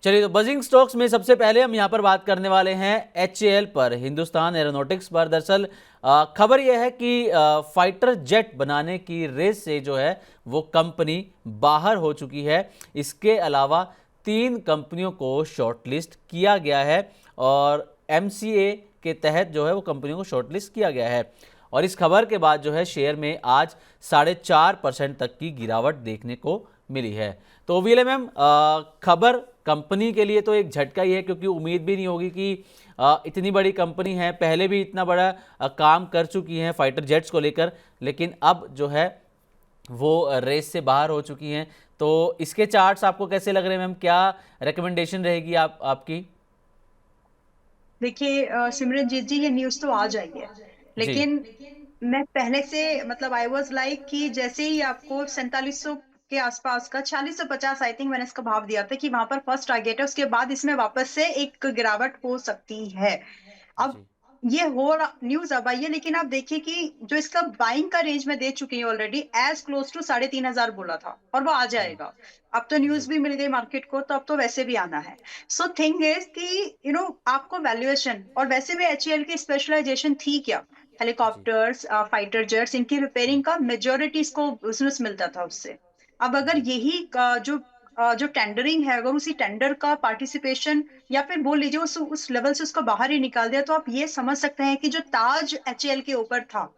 चलिए, तो buzzing stocks में सबसे पहले हम यहाँ पर बात करने वाले हैं HAL पर, हिंदुस्तान एरोनॉटिक्स पर। दरअसल खबर यह है कि फाइटर जेट बनाने की रेस से जो है वो कंपनी बाहर हो चुकी है। इसके अलावा 3 कंपनियों को शॉर्टलिस्ट किया गया है और MCA के तहत जो है वो कंपनियों को शॉर्टलिस्ट किया गया है। और इस खबर के बाद जो है शेयर में आज 4.5% तक की गिरावट देखने को मिली है। तो वीले मैम, खबर कंपनी के लिए तो एक झटका ही है, क्योंकि उम्मीद भी नहीं होगी कि इतनी बड़ी कंपनी है, पहले भी इतना बड़ा काम कर चुकी है फाइटर जेट्स को लेकर, लेकिन अब जो है वो रेस से बाहर हो चुकी हैं। तो इसके चार्ट्स आपको कैसे लग रहे हैं मैम? क्या रिकमेंडेशन रहेगी आपकी? सिमरनजीत जी, ये न्यूज तो आ जाइए, जी लेकिन मैं पहले से मतलब आई वॉज लाइक कि जैसे ही आपको 4700 के आसपास का 4650 आई थिंक मैंने इसका भाव दिया था कि वहां पर फर्स्ट टारगेट है, उसके बाद इसमें वापस से एक गिरावट हो सकती है। अब जी ये हो न्यूज अब आई है, लेकिन आप देखिए कि जो इसका बाइंग का रेंज में दे चुकी है ऑलरेडी, एज क्लोज टू 3500 बोला था और वो आ जाएगा। अब तो न्यूज जी भी मिल गई मार्केट को, तो अब तो वैसे भी आना है। सो थिंग इज कि आपको वैल्यूएशन, और वैसे भी एचएएल की स्पेशलाइजेशन थी क्या, जी हेलीकॉप्टर्स, फाइटर जेट्स, इनकी रिपेयरिंग का मेजोरिटी इसको बिजनेस मिलता था उससे। अब अगर जी यही जो टेंडरिंग है, अगर उसी टेंडर का पार्टिसिपेशन, या फिर बोल लीजिए उस लेवल से उसको बाहर ही निकाल दिया, तो आप ये समझ सकते हैं कि जो ताज एचएएल के ऊपर था,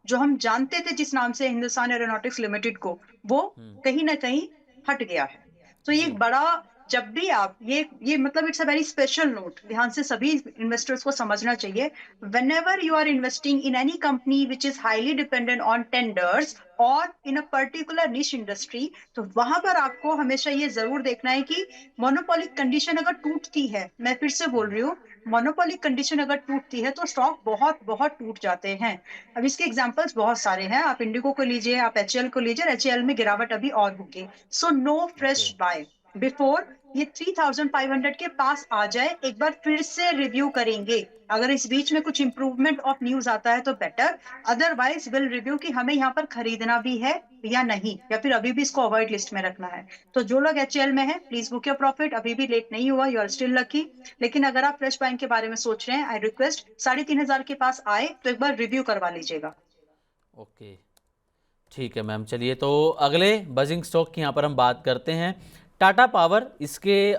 जो हम जानते थे जिस नाम से हिंदुस्तान एरोनॉटिक्स लिमिटेड को, वो कहीं ना कहीं हट गया है। तो ये एक जी बड़ा, जब भी आप ये मतलब it's a very special note, ध्यान से सभी इन्वेस्टर्स को समझना चाहिए। whenever you are investing in any company which is highly dependent on tenders और in a particular niche industry, तो वहां पर आपको हमेशा ये जरूर देखना है कि मोनोपोलिक कंडीशन अगर टूटती है, मैं फिर से बोल रही हूँ, मोनोपोलिक कंडीशन अगर टूटती है तो स्टॉक बहुत बहुत टूट जाते हैं। अब इसके एग्जांपल्स बहुत सारे हैं, आप इंडिगो को लीजिए, आप एचएल को लीजिए, एचएल में गिरावट अभी और होगी। So no okay. Fresh buy before ये 3500 के पास आ जाए, एक बार फिर से रिव्यू करेंगे। अगर इस बीच में कुछ इंप्रूवमेंट ऑफ न्यूज आता है तो बेटर, अदरवाइज विल रिव्यू कि हमें यहाँ पर खरीदना भी है या नहीं, या फिर अभी भी इसको अवॉइड लिस्ट में रखना है। तो जो लोग एचएल में है, प्लीज बुक योर प्रॉफिट, अभी भी लेट नहीं हुआ, यू आर स्टिल लकी। लेकिन अगर आप फ्रेश बाइंग के बारे में सोच रहे हैं, आई रिक्वेस्ट 3500 के पास आए तो एक बार रिव्यू करवा लीजिएगा। ओके, ठीक है मैम। चलिए, तो अगले बजिंग स्टॉक की यहाँ पर हम बात करते हैं, टाटा पावर। इसके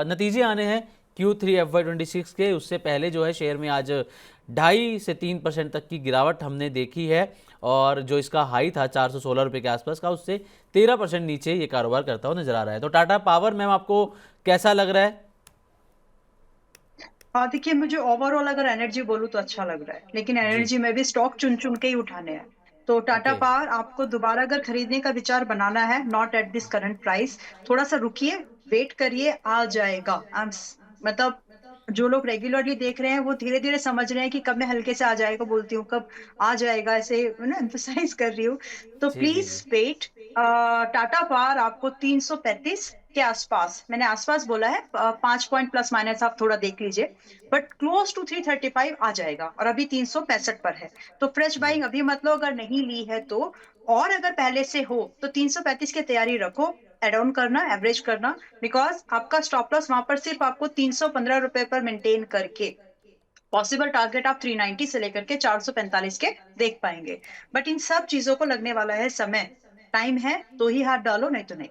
नतीजे आने हैं Q3 FY26 के। उससे पहले जो है शेयर में आज 2.5 से 3% तक की गिरावट हमने देखी है, और जो इसका हाई था 416 रुपये के आसपास का, उससे 13% नीचे ये कारोबार करता हुआ नजर आ रहा है। तो टाटा पावर मैम, आपको कैसा लग रहा है? हाँ देखिए, मुझे ओवरऑल अगर एनर्जी बोलूँ तो अच्छा लग रहा है, लेकिन जी। एनर्जी में भी स्टॉक चुन चुन के ही उठाने हैं। तो टाटा ओके। पावर आपको दोबारा अगर खरीदने का विचार बनाना है, not at this current price, थोड़ा सा रुकिए, वेट करिए, आ जाएगा। मतलब जो लोग रेगुलरली देख रहे हैं वो धीरे धीरे समझ रहे हैं कि कब मैं हल्के से आ जाएगा बोलती हूँ, कब आ जाएगा ऐसे ना एम्फोसाइज कर रही हूँ। तो जी जी जी। Please wait. टाटा पावर आपको 335 के आसपास, मैंने आसपास बोला है, 5 पॉइंट प्लस माइनस आप थोड़ा देख लीजिए, बट क्लोज टू 335 आ जाएगा, और अभी 365 पर है। तो फ्रेश जी बाइंग अभी मत लो अगर नहीं ली है तो। और अगर पहले से हो तो 335 की तैयारी रखो, एड ऑन करना, एवरेज करना, बिकॉज आपका स्टॉप लॉस वहां पर सिर्फ आपको 315 रुपए पर मेंटेन करके, पॉसिबल टारगेट आप 390 से लेकर के 445 के देख पाएंगे। बट इन सब चीजों को लगने वाला है समय, टाइम है तो ही हाथ डालो, नहीं तो नहीं।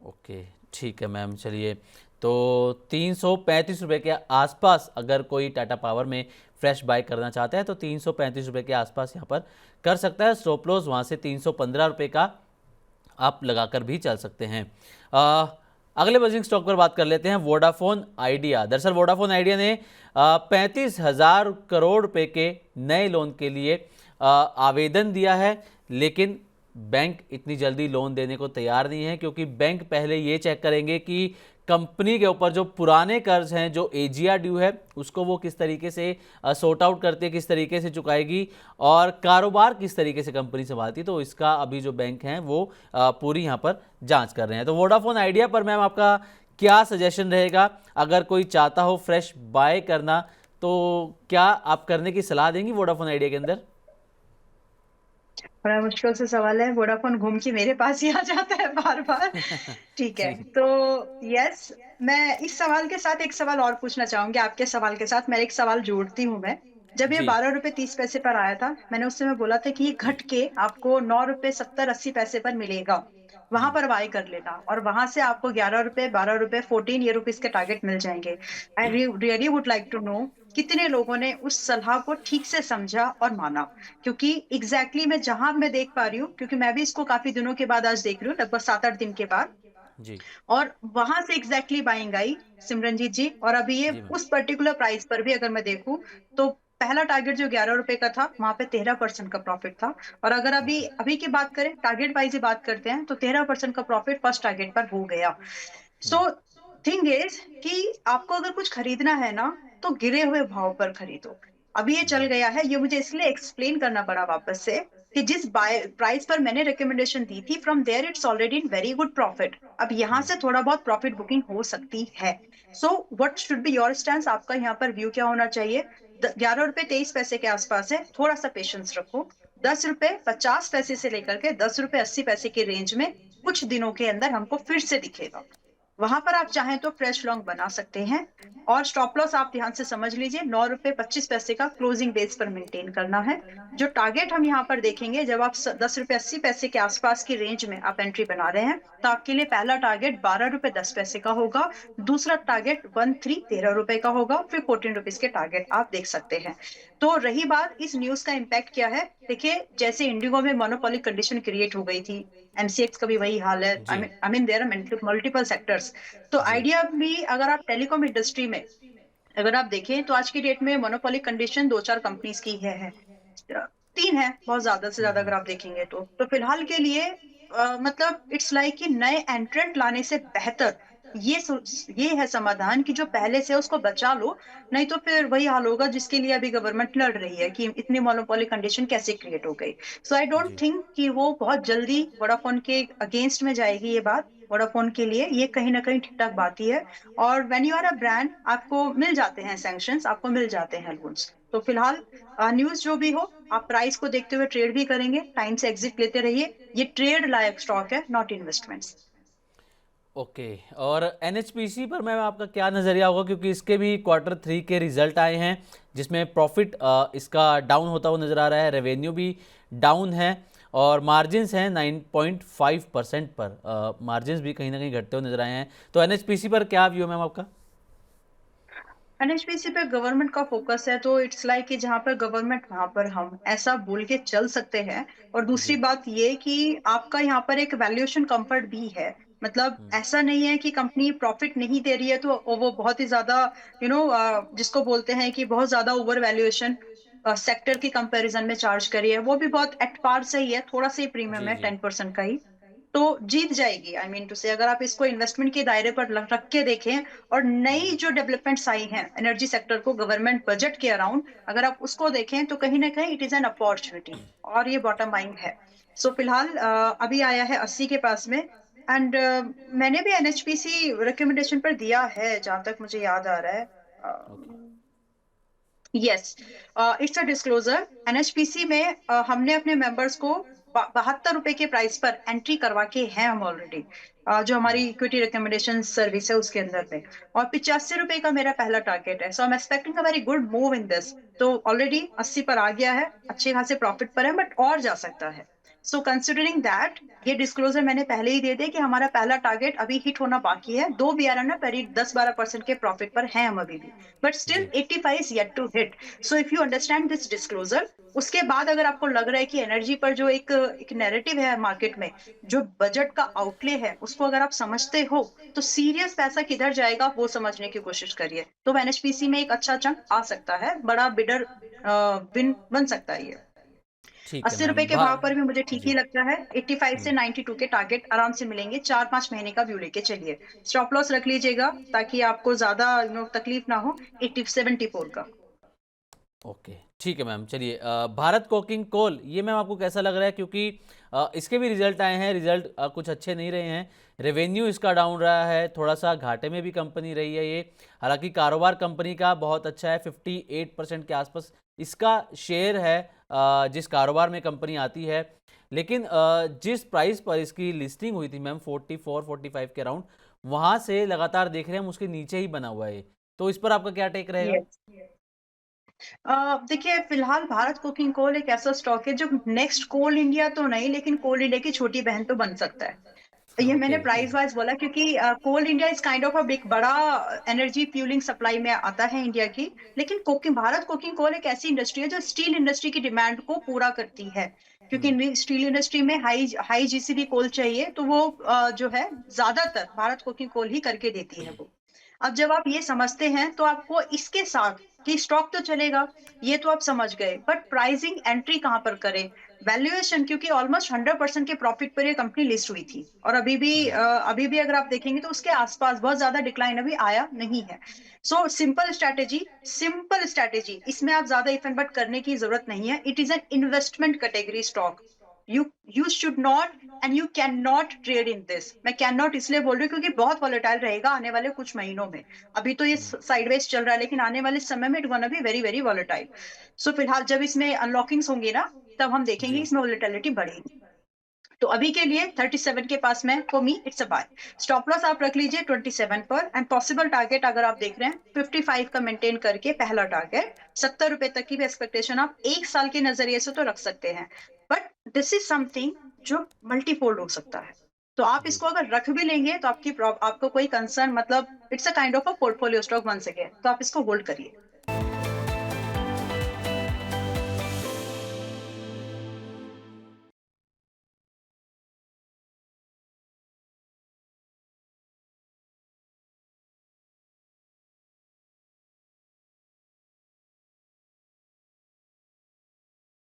ओके, ठीक है मैम। चलिए, तो 335 रुपये के आसपास अगर कोई टाटा पावर में फ्रेश बाय करना चाहता है तो 335 रुपये के आसपास यहाँ पर कर सकता है। स्टॉप लॉस वहाँ से 315 रुपये का आप लगाकर भी चल सकते हैं। अगले बजिंग स्टॉक पर बात कर लेते हैं, वोडाफोन आइडिया। दरअसल वोडाफोन आइडिया ने 35,000 करोड़ रुपए के नए लोन के लिए आवेदन दिया है, लेकिन बैंक इतनी जल्दी लोन देने को तैयार नहीं है, क्योंकि बैंक पहले ये चेक करेंगे कि कंपनी के ऊपर जो पुराने कर्ज हैं, जो एजीआर ड्यू है, उसको वो किस तरीके से सॉर्ट आउट करती है, किस तरीके से चुकाएगी, और कारोबार किस तरीके से कंपनी संभालती है। तो इसका अभी जो बैंक हैं वो पूरी यहाँ पर जांच कर रहे हैं। तो वोडाफोन आइडिया पर मैम आपका क्या सजेशन रहेगा? अगर कोई चाहता हो फ्रेश बाय करना, तो क्या आप करने की सलाह देंगी वोडाफोन आइडिया के अंदर? बड़ा मुश्किल से सवाल है, वोडाफोन घूम के मेरे पास ही आ जाता है बार बार। ठीक है, जी तो यस, मैं इस सवाल के साथ एक सवाल और पूछना चाहूंगी, आपके सवाल के साथ मैं एक सवाल जोड़ती हूँ मैं। जब ये जी 12 रुपए 30 पैसे पर आया था, मैंने उस समय बोला था कि ये घट के आपको 9 रुपए 70 80 पैसे पर मिलेगा, वहां हम्म पर बाय कर लेना, और वहां से आपको 11 रुपए 12 रुपए 14 ये रुपीज के टारगेट मिल जाएंगे। I really would like to know कितने लोगों ने उस सलाह को ठीक से समझा और माना। क्योंकि मैं जहां मैं देख पा रही हूँ, क्योंकि मैं भी इसको काफी दिनों के बाद आज देख रही हूँ, लगभग 7 8 दिन के बाद, जी और वहां से बाइंग आई, सिमरनजीत जी, और अभी ये जी मैम उस पर्टिकुलर प्राइस पर भी अगर मैं देखूं, तो पहला टारगेट जो 11 रुपए का था, वहां पे 13% का प्रॉफिट था। और अगर अभी ओके अभी की बात करें, टारगेट वाइज ही बात करते हैं, तो 13% का प्रॉफिट फर्स्ट टारगेट पर हो गया। हम्म सो थिंग इज कि आपको अगर कुछ खरीदना है ना, तो गिरे हुए भाव पर खरीदो। अभी ये चल जी गया है, ये मुझे इसलिए एक्सप्लेन करना पड़ा वापस से, कि जिस बाय प्राइस पर मैंने रिकमेंडेशन दी थी, from there it's already in very good profit. अब यहाँ हम्म से थोड़ा बहुत प्रॉफिट बुकिंग हो सकती है। So what should be your stand, आपका यहाँ पर व्यू क्या होना चाहिए? 11 रुपए 23 पैसे के आसपास है, थोड़ा सा पेशेंस रखो। 10 रुपए 50 पैसे से लेकर के 10 रुपए 80 पैसे की रेंज में कुछ दिनों के अंदर हमको फिर से दिखेगा। वहां पर आप चाहें तो फ्रेश लॉन्ग बना सकते हैं। और स्टॉप लॉस आप ध्यान से समझ लीजिए, 9 रुपए 25 पैसे का क्लोजिंग बेस पर मेंटेन करना है। जो टारगेट हम यहाँ पर देखेंगे, जब आप 10 रुपए 80 पैसे के आसपास की रेंज में आप एंट्री बना रहे हैं, तो आपके लिए पहला टारगेट 12 रुपए 10 पैसे का होगा। दूसरा टारगेट 13 रुपए का होगा, फिर 14 रुपीज के टारगेट आप देख सकते हैं। तो रही बात इस न्यूज का इम्पैक्ट क्या है, देखिए जैसे इंडिगो में मोनोपोली कंडीशन क्रिएट हो गई थी, एमसीएक्स का भी वही हाल है। जी I mean there are multiple sectors. तो जी आइडिया भी, अगर आप टेलीकॉम इंडस्ट्री में अगर आप देखें, तो आज की डेट में मोनोपोली कंडीशन 2 4 कंपनीज की है, तीन है बहुत ज्यादा से ज्यादा, अगर आप देखेंगे तो फिलहाल के लिए मतलब इट्स लाइक कि नए एंट्रेंट लाने से बेहतर ये है समाधान, कि जो पहले से है उसको बचा लो। नहीं तो फिर वही हाल होगा जिसके लिए अभी गवर्नमेंट लड़ रही है, कि इतनी मोनोपोली कंडीशन कैसे क्रिएट हो गई। सो आई डोंट जी थिंक कि वो बहुत जल्दी वोडाफोन के अगेंस्ट में जाएगी ये बात। वोडाफोन के लिए ये कहीं ना कहीं ठीक ठाक बात ही है। और when you are a brand, आपको मिल जाते हैं सैंक्शंस, आपको मिल जाते हैं लोन्स। तो फिलहाल न्यूज जो भी हो, आप प्राइस को देखते हुए ट्रेड भी करेंगे, टाइम से एग्जिट लेते रहिए। ये ट्रेड लायक स्टॉक है, नॉट इन्वेस्टमेंट्स। ओके। और एनएचपीसी पर मैम आपका क्या नज़रिया होगा, क्योंकि इसके भी Q3 के रिजल्ट आए हैं जिसमें प्रॉफिट इसका डाउन होता हुआ नज़र आ रहा है, रेवेन्यू भी डाउन है, और मार्जिन्स हैं 9.5% पर, मार्जिन्स भी कहीं ना कहीं घटते हुए नजर आए हैं। तो एनएचपीसी पर क्या व्यू है मैम आपका? एनएचपीसी पे गवर्नमेंट का फोकस है, तो इट्स लाइक कि जहां पर गवर्नमेंट वहां पर हम, ऐसा बोल के चल सकते हैं। और दूसरी जी बात ये कि आपका यहाँ पर एक वैल्यूएशन कंफर्ट भी है। मतलब हम्म ऐसा नहीं है कि कंपनी प्रॉफिट नहीं दे रही है तो वो बहुत ही ज्यादा, जिसको बोलते हैं कि बहुत ज्यादा ओवर वैल्यूएशन सेक्टर की कंपैरिजन में चार्ज करी है, वो भी बहुत एट पार सही है, थोड़ा सा ही प्रीमियम जी है, जी 10% का ही। तो जीत जाएगी, आई मीन टू से, अगर आप इसको इन्वेस्टमेंट के दायरे पर रख के देखें। और नई जो डेवलपमेंट्स आई हैं एनर्जी सेक्टर को गवर्नमेंट बजट के अराउंड, अगर आप उसको देखें, तो कहीं ना कहीं इट इज एन अपॉर्चुनिटी, और ये बॉटम लाइन है। सो फिलहाल अभी आया है 80 के पास में। एंड मैंने भी एनएचपीसी रिकमेंडेशन पर दिया है, जहां तक मुझे याद आ रहा है। Okay yes, it's a disclosure. NHPC में हमने अपने मेंबर्स को 72 रुपए के प्राइस पर एंट्री करवा के हैं हम ऑलरेडी, जो हमारी इक्विटी रिकमेंडेशन सर्विस है उसके अंदर में। और 85 रुपए का मेरा पहला टारगेट है, so I am expecting a very good move in this. तो ऑलरेडी 80 पर आ गया है, अच्छे खासे प्रॉफिट पर है, बट और जा सकता है। सो कंसिडरिंग दैट, ये डिस्क्लोजर मैंने पहले ही दे दिया कि हमारा पहला टारगेट अभी हिट होना बाकी है, दो भी आ रहा है ना, परी 10 12% के प्रॉफिट पर हैं हम अभी भी, but still G 85 is yet to hit. So if you understand this disclosure, उसके बाद अगर आपको लग रहा है कि एनर्जी पर जो एक नैरेटिव है मार्केट में, जो बजट का आउटले है, उसको अगर आप समझते हो, तो सीरियस पैसा किधर जाएगा वो समझने की कोशिश करिए। तो एनएचपीसी में एक अच्छा चंक आ सकता है, बड़ा बिडर विन बन सकता है ये। ठीक है 80 रुपए मैम के भाव पर भी मुझे ठीक ही जी लगता है। 85 से 92 के टारगेट आराम से मिलेंगे, 4 5 महीने का व्यू लेके चलिए। स्टॉप लॉस रख लीजिएगा, ताकि आपको ज्यादा तकलीफ ना हो, 74 का। ओके ठीक है मैम। चलिए भारत कोकिंग कोल, ये मैम आपको कैसा लग रहा है, क्योंकि इसके भी रिजल्ट आए हैं, रिजल्ट कुछ अच्छे नहीं रहे हैं, रेवेन्यू इसका डाउन रहा है, थोड़ा सा घाटे में भी कंपनी रही है ये। हालांकि कारोबार कंपनी का बहुत अच्छा है, 58% के आसपास इसका शेयर है जिस कारोबार में कंपनी आती है। लेकिन जिस प्राइस पर इसकी लिस्टिंग हुई थी मैम 44-45 के अराउंड, वहाँ से लगातार देख रहे हैं हम उसके नीचे ही बना हुआ है। तो इस पर आपका क्या टेक रहेगा? यस। देखिए फिलहाल भारत कोकिंग कोल एक ऐसा स्टॉक है जो नेक्स्ट कोल इंडिया तो नहीं, लेकिन कोल इंडिया की छोटी बहन तो बन सकता है। ये मैंने ओके। प्राइस वाइज बोला क्योंकि Coal India is kind of a big बड़ा एनर्जी फ्यूलिंग सप्लाई में आता है इंडिया की। लेकिन कोकिंग भारत कोकिंग कोल एक ऐसी इंडस्ट्री है जो स्टील इंडस्ट्री की डिमांड को पूरा करती है, हुँ, क्योंकि स्टील इंडस्ट्री में हाई हाई जीसीबी कोल चाहिए, तो वो जो है ज्यादातर भारत कोकिंग कोल ही करके देती है वो। अब जब आप ये समझते हैं तो आपको इसके साथ कि स्टॉक तो चलेगा, ये तो आप समझ गए, बट प्राइसिंग एंट्री कहाँ पर करें? वैल्यूएशन, क्योंकि ऑलमोस्ट 100% के प्रॉफिट पर ये कंपनी लिस्ट हुई थी और जी। अभी भी अगर आप देखेंगे तो उसके आसपास बहुत ज्यादा डिक्लाइन अभी आया नहीं है। सो सिंपल स्ट्रैटेजी, इसमें आप ज्यादा इफ एंड बट करने की जरूरत नहीं है। It is an investment category stock. You you should not and you can not trade in this. मैं कैन नॉट इसलिए बोल रही हूँ क्योंकि बहुत वॉलेटाइल रहेगा आने वाले कुछ महीनों में। अभी तो ये हुँ, साइडवेज चल रहा है, लेकिन आने वाले समय में it gonna be very very volatile. So फिलहाल जब इसमें अनलॉकिंग्स होंगी ना, तब हम देखेंगे जी। इसमें वोलेटिलिटी बढ़ेगी। तो अभी के लिए 37 के पास में for me it's a buy. Stop loss आप रख लीजिए 27 पर, एंड पॉसिबल टारगेट अगर आप देख रहे हैं 55 का मेंटेन करके पहला टारगेट। 70 रुपए तक की भी एक्सपेक्टेशन आप एक साल के नजरिए से तो रख सकते हैं, बट दिस इज समथिंग जो मल्टीफोल्ड हो सकता है। तो आप जी। इसको अगर रख भी लेंगे तो आपको कोई कंसर्न, मतलब it's a kind of a portfolio stock, one second तो आप इसको होल्ड करिए।